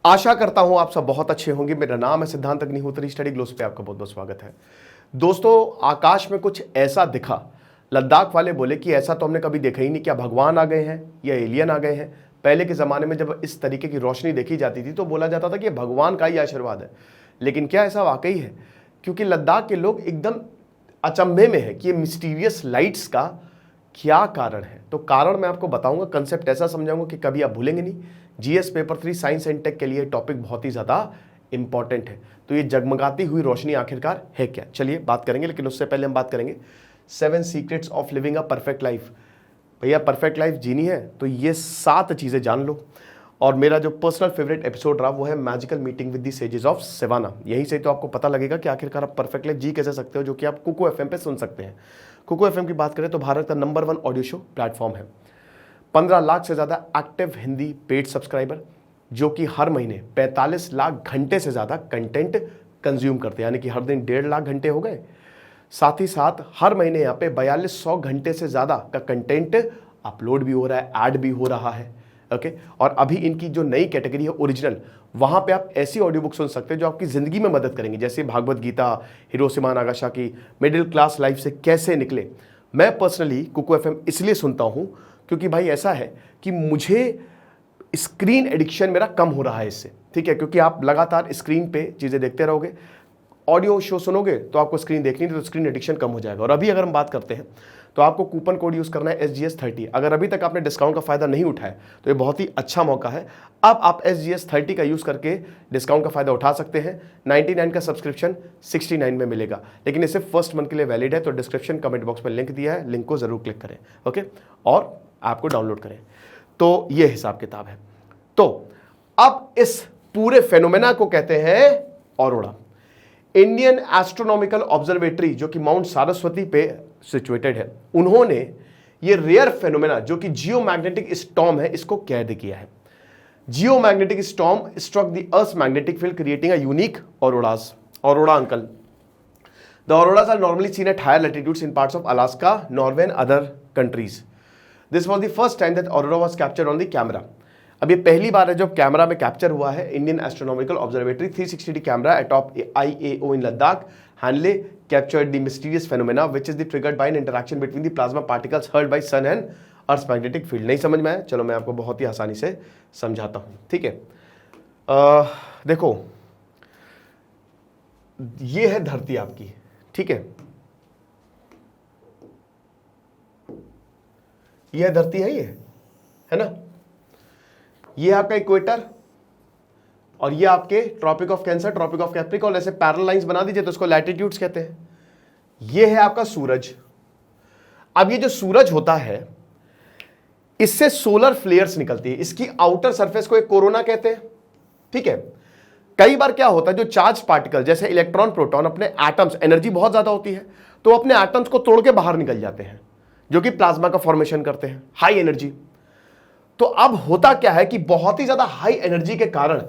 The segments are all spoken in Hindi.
आशा करता हूं आप सब बहुत अच्छे होंगे। मेरा नाम है सिद्धांत अग्निहोत्री, स्टडी ग्लोस पे आपका बहुत बहुत स्वागत है। दोस्तों, आकाश में कुछ ऐसा दिखा, लद्दाख वाले बोले कि ऐसा तो हमने कभी देखा ही नहीं। क्या भगवान आ गए हैं या एलियन आ गए हैं? पहले के ज़माने में जब इस तरीके की रोशनी देखी जाती थी तो बोला जाता था कि ये भगवान का ही आशीर्वाद है। लेकिन क्या ऐसा वाकई है? क्योंकि लद्दाख के लोग एकदम अचंभे में है कि ये मिस्टीरियस लाइट्स का क्या कारण है। तो कारण मैं आपको बताऊंगा, कंसेप्ट ऐसा समझाऊंगा कि कभी आप भूलेंगे नहीं। GS paper 3 science and tech के लिए टॉपिक बहुत ही ज़्यादा इंपॉर्टेंट है। तो ये जगमगाती हुई रोशनी आखिरकार है क्या, चलिए बात करेंगे। लेकिन उससे पहले हम बात करेंगे 7 secrets of living a perfect life. भैया परफेक्ट लाइफ जीनी है तो ये 7 चीज़ें जान लो। और मेरा जो पर्सनल फेवरेट एपिसोड रहा वो है magical meeting with the sages of Siwana. यहीं से तो आपको पता लगेगा कि आखिरकार आप परफेक्ट लाइफ जी कैसे सकते हो, जो कि आप कुको एफएम पे सुन सकते हैं। कुको एफएम की बात करें तो भारत का नंबर 1 ऑडियो शो प्लेटफॉर्म है। 15 लाख से ज़्यादा एक्टिव हिंदी पेड सब्सक्राइबर, जो कि हर महीने 45 लाख घंटे से ज़्यादा कंटेंट कंज्यूम करते हैं, यानी कि हर दिन 1.5 लाख घंटे हो गए। साथ ही साथ हर महीने यहाँ पे 4200 घंटे से ज़्यादा का कंटेंट अपलोड भी हो रहा है, ऐड भी हो रहा है। ओके, और अभी इनकी जो नई कैटेगरी है ओरिजिनल, वहाँ पे आप ऐसी ऑडियो बुक सुन सकते हैं जो आपकी ज़िंदगी में मदद करेंगी, जैसे Bhagavad Gita, Hiroshima Nagasaki, middle class life से कैसे निकले। मैं पर्सनली कुको एफएम इसलिए सुनता हूँ क्योंकि भाई ऐसा है कि मुझे स्क्रीन एडिक्शन मेरा कम हो रहा है इससे, ठीक है। क्योंकि आप लगातार स्क्रीन पे चीज़ें देखते रहोगे, ऑडियो शो सुनोगे तो आपको स्क्रीन देखनी है, तो स्क्रीन एडिक्शन कम हो जाएगा। और अभी अगर हम बात करते हैं तो आपको कूपन कोड यूज़ करना है SGS30। अगर अभी तक आपने डिस्काउंट का फ़ायदा नहीं उठाया तो ये बहुत ही अच्छा मौका है। अब आप SGS30 का यूज़ करके डिस्काउंट का फ़ायदा उठा सकते हैं। 99 का सब्सक्रिप्शन 69 में मिलेगा, लेकिन ये सिर्फ फर्स्ट मंथ के लिए वैलिड है। तो डिस्क्रिप्शन कमेंट बॉक्स में लिंक दिया है, लिंक को ज़रूर क्लिक करें, ओके, और ऐप को डाउनलोड करें। तो ये हिसाब किताब है। तो अब इस पूरे फेनोमेना को कहते हैं ऑरोरा। इंडियन एस्ट्रोनॉमिकल ऑब्जर्वेटरी, जो कि माउंट सारस्वती पे सिचुएटेड है, उन्होंने ये रेयर फेनोमेना जो कि जियोमैग्नेटिक स्टॉर्म है, इसको कैद किया है। Geomagnetic storm struck the earth magnetic field creating a unique auroras. Aurora uncle, the auroras are normally seen at higher latitudes in parts of Alaska, Norway and other countries. This was the first time that aurora was captured on the camera. अब ये पहली बार है जब कैमरा में कैप्चर हुआ है। Indian astronomical observatory 360 camera atop IAO in Ladakh Hanle captured the mysterious phenomena which is triggered by an interaction between the plasma particles hurled by sun and Earth's magnetic field। नहीं समझ में आया? चलो मैं आपको बहुत ही आसानी से समझाता हूँ, ठीक है। देखो, ये है धरती आपकी, ठीक है। ये धरती है, ये है ना। ये आपका इक्वेटर और ये आपके tropic of cancer, tropic of capricorn, ऐसे पैरेलल लाइंस बना दीजिए तो इसको लैटिट्यूड्स कहते हैं। ये है आपका सूरज। अब ये जो सूरज होता है, इससे सोलर फ्लेयर्स निकलती है। इसकी आउटर सरफेस को एक कोरोना कहते हैं, ठीक है। कई बार क्या होता है, जो चार्ज पार्टिकल जैसे इलेक्ट्रॉन, प्रोटॉन, अपने एटम्स, एनर्जी बहुत ज्यादा होती है तो अपने एटम्स को तोड़ के बाहर निकल जाते हैं, जो कि प्लाज्मा का फॉर्मेशन करते हैं, हाई एनर्जी। तो अब होता क्या है कि बहुत ही ज्यादा हाई एनर्जी के कारण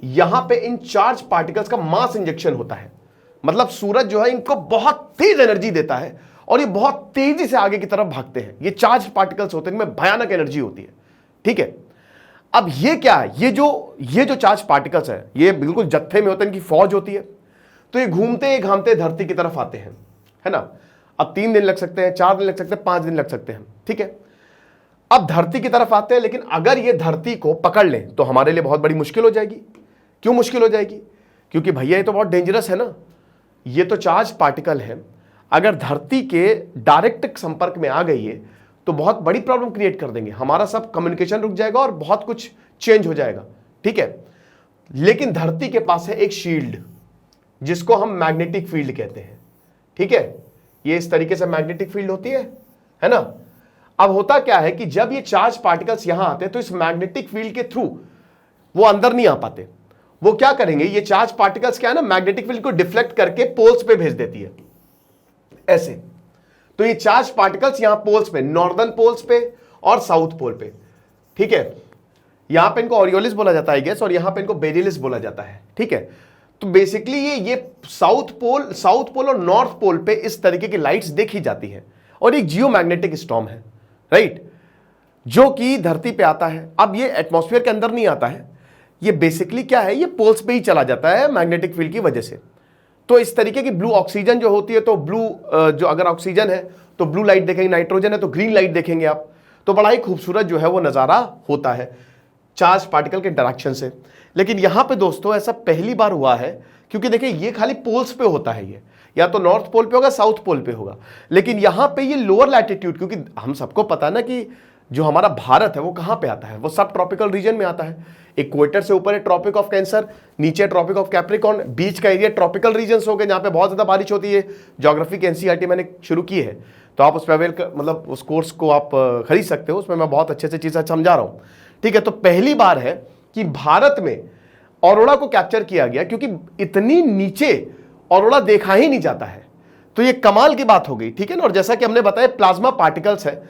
यहां पे इन चार्ज पार्टिकल्स का मास इंजेक्शन होता है। मतलब सूरज जो है इनको बहुत तेज एनर्जी देता है और ये बहुत तेजी से आगे की तरफ भागते हैं। ये चार्ज पार्टिकल्स होते हैं, इनमें भयानक एनर्जी होती है, ठीक है। अब ये क्या है, ये जो चार्ज पार्टिकल्स है, ये बिल्कुल जत्थे में होते हैं, इनकी फौज होती है। तो ये घूमते घामते धरती की तरफ आते हैं, है ना। अब 3 दिन लग सकते हैं, 4 दिन लग सकते हैं, 5 दिन लग सकते हैं, ठीक है। अब धरती की तरफ आते हैं, लेकिन अगर ये धरती को पकड़ लें तो हमारे लिए बहुत बड़ी मुश्किल हो जाएगी। क्यों मुश्किल हो जाएगी? क्योंकि भैया ये तो बहुत डेंजरस है ना। ये तो चार्ज पार्टिकल है, अगर धरती के डायरेक्ट संपर्क में आ गई है तो बहुत बड़ी प्रॉब्लम क्रिएट कर देंगे। हमारा सब कम्युनिकेशन रुक जाएगा और बहुत कुछ चेंज हो जाएगा, ठीक है। लेकिन धरती के पास है एक शील्ड, जिसको हम मैग्नेटिक फील्ड कहते हैं, ठीक है। ये इस तरीके से मैग्नेटिक फील्ड होती है ना। अब होता क्या है कि जब ये चार्ज पार्टिकल्स यहां आते हैं तो इस मैग्नेटिक फील्ड के थ्रू वो अंदर नहीं आ पाते। वो क्या करेंगे, ये चार्ज पार्टिकल्स क्या है ना, मैग्नेटिक फील्ड को डिफ्लेक्ट करके पोल्स पे भेज देती है, ऐसे। तो ये चार्ज पार्टिकल्स यहां पोल्स पे, नॉर्दर्न पोल्स पे और साउथ पोल पे, ठीक है। यहां पे इनको ऑरियोलिस बोला जाता है गैस, और यहां पे इनको बेरिलिस बोला जाता है, ठीक है। तो बेसिकली ये साउथ पोल और नॉर्थ पोल पे इस तरीके की लाइट्स देखी जाती है, और एक जियोमैग्नेटिक स्टॉर्म है, राइट, जो कि धरती पे आता है। अब ये एटमॉस्फेयर के अंदर नहीं आता है, ये बेसिकली क्या है, ये पोल्स पे ही चला जाता है मैग्नेटिक फील्ड की वजह से। तो इस तरीके की ब्लू ऑक्सीजन जो होती है, तो ब्लू जो अगर ऑक्सीजन है तो ब्लू लाइट देखेंगे, नाइट्रोजन है तो ग्रीन लाइट देखेंगे आप। तो बड़ा ही खूबसूरत जो है वो नज़ारा होता है चार्ज पार्टिकल के इंटरेक्शन से। लेकिन यहां पे दोस्तों ऐसा पहली बार हुआ है, क्योंकि देखिए ये खाली पोल्स पे होता है, ये या तो नॉर्थ पोल पे होगा, साउथ पोल पे होगा, लेकिन यहां पे ये लोअर लैटिट्यूड, क्योंकि हम सबको पता है ना कि जो हमारा भारत है वो कहां पे आता है, वो सब ट्रॉपिकल रीजन में आता है। इक्वेटर से ऊपर है ट्रॉपिक ऑफ कैंसर, नीचे ट्रॉपिक ऑफ कैप्रिकॉर्न, बीच का एरिया ट्रॉपिकल रीजन्स हो गए जहां पे बहुत ज्यादा बारिश होती है। ज्योग्राफी की एनसीईआरटी मैंने शुरू की है, तो आप उस पर मतलब उस कोर्स को आप खरीद सकते हो, उसमें मैं बहुत अच्छे से चीजें समझा रहा हूं। ठीक है, तो पहली बार है कि भारत में ऑरोरा को कैप्चर किया गया, क्योंकि इतनी नीचे ऑरोरा देखा ही नहीं जाता है। तो ये कमाल की बात हो गई, ठीक है ना। और जैसा कि हमने बताया प्लाज्मा पार्टिकल्स है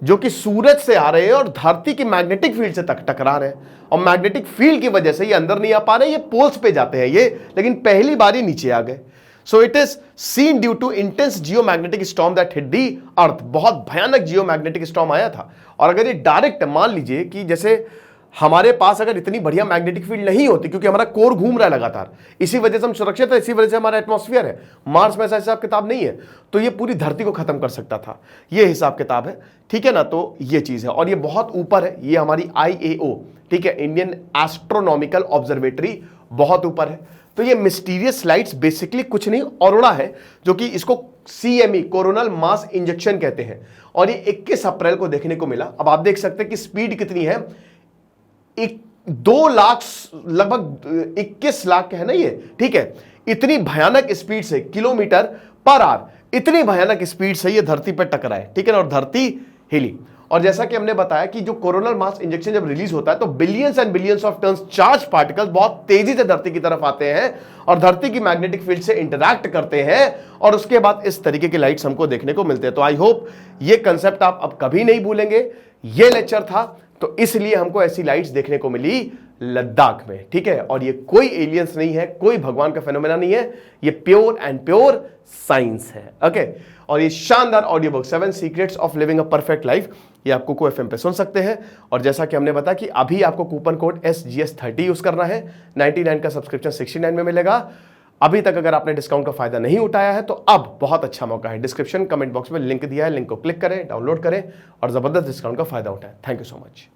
जो कि सूरज से आ रहे हैं और धरती की मैग्नेटिक फील्ड से टकरा रहे हैं, और मैग्नेटिक फील्ड की वजह से ये अंदर नहीं आ पा रहे, ये पोल्स पे जाते हैं ये, लेकिन पहली बार ही नीचे आ गए। So it is seen due to intense geomagnetic storm that hit the earth. बहुत भयानक जियोमैग्नेटिक स्टॉर्म आया था। और अगर ये डायरेक्ट मान लीजिए कि जैसे हमारे पास अगर इतनी बढ़िया मैग्नेटिक फील्ड नहीं होती, क्योंकि हमारा कोर घूम रहा है लगातार, इसी वजह से हम सुरक्षित है, इसी वजह से हमारा एटमॉस्फेयर है, मार्स में ऐसा हिसाब किताब नहीं है, तो ये पूरी धरती को खत्म कर सकता था, ये हिसाब किताब है, ठीक है ना। तो ये चीज है, और ये बहुत ऊपर है, ये हमारी IAO, ठीक है, इंडियन एस्ट्रोनॉमिकल ऑब्जर्वेटरी, बहुत ऊपर है। तो ये मिस्टीरियस लाइट्स बेसिकली कुछ नहीं, ऑरोरा है, जो कि इसको CME कोरोनल मास इंजेक्शन कहते हैं, और ये 21 अप्रैल को देखने को मिला। अब आप देख सकते हैं कि स्पीड कितनी है, 2 लाख लगभग 21 लाख है ना ये, ठीक है, इतनी भयानक स्पीड से किलोमीटर पर आवर, इतनी भयानक स्पीड से ये धरती पर टकराए, ठीक है ना, और धरती हिली। और जैसा कि हमने बताया कि जो कोरोनल मास इंजेक्शन जब रिलीज होता है तो billions and billions of tons charge particles बहुत तेजी से धरती की तरफ आते हैं और धरती की मैग्नेटिक फील्ड से इंटरैक्ट करते हैं, और उसके बाद इस तरीके के लाइट्स हमको देखने को मिलते हैं। तो आई होप ये कंसेप्ट आप अब कभी नहीं भूलेंगे। ये लेक्चर था, तो इसलिए हमको ऐसी लाइट्स देखने को मिली लद्दाख में, ठीक है। और ये कोई एलियंस नहीं है, कोई भगवान का फेनोमेना नहीं है, ये प्योर एंड प्योर साइंस है, ओके। और ये शानदार audio book 7 secrets of living a perfect life, ये आपको को FM पे सुन सकते हैं। और जैसा कि हमने बताया कि अभी आपको कूपन कोड SGS30 यूज करना है, 99 का सब्सक्रिप्शन 69 में मिलेगा। अभी तक अगर आपने डिस्काउंट का फायदा नहीं उठाया है तो अब बहुत अच्छा मौका है। डिस्क्रिप्शन कमेंट बॉक्स में लिंक दिया है, लिंक को क्लिक करें, डाउनलोड करें और जबरदस्त डिस्काउंट का फायदा उठाएं। Thank you so much.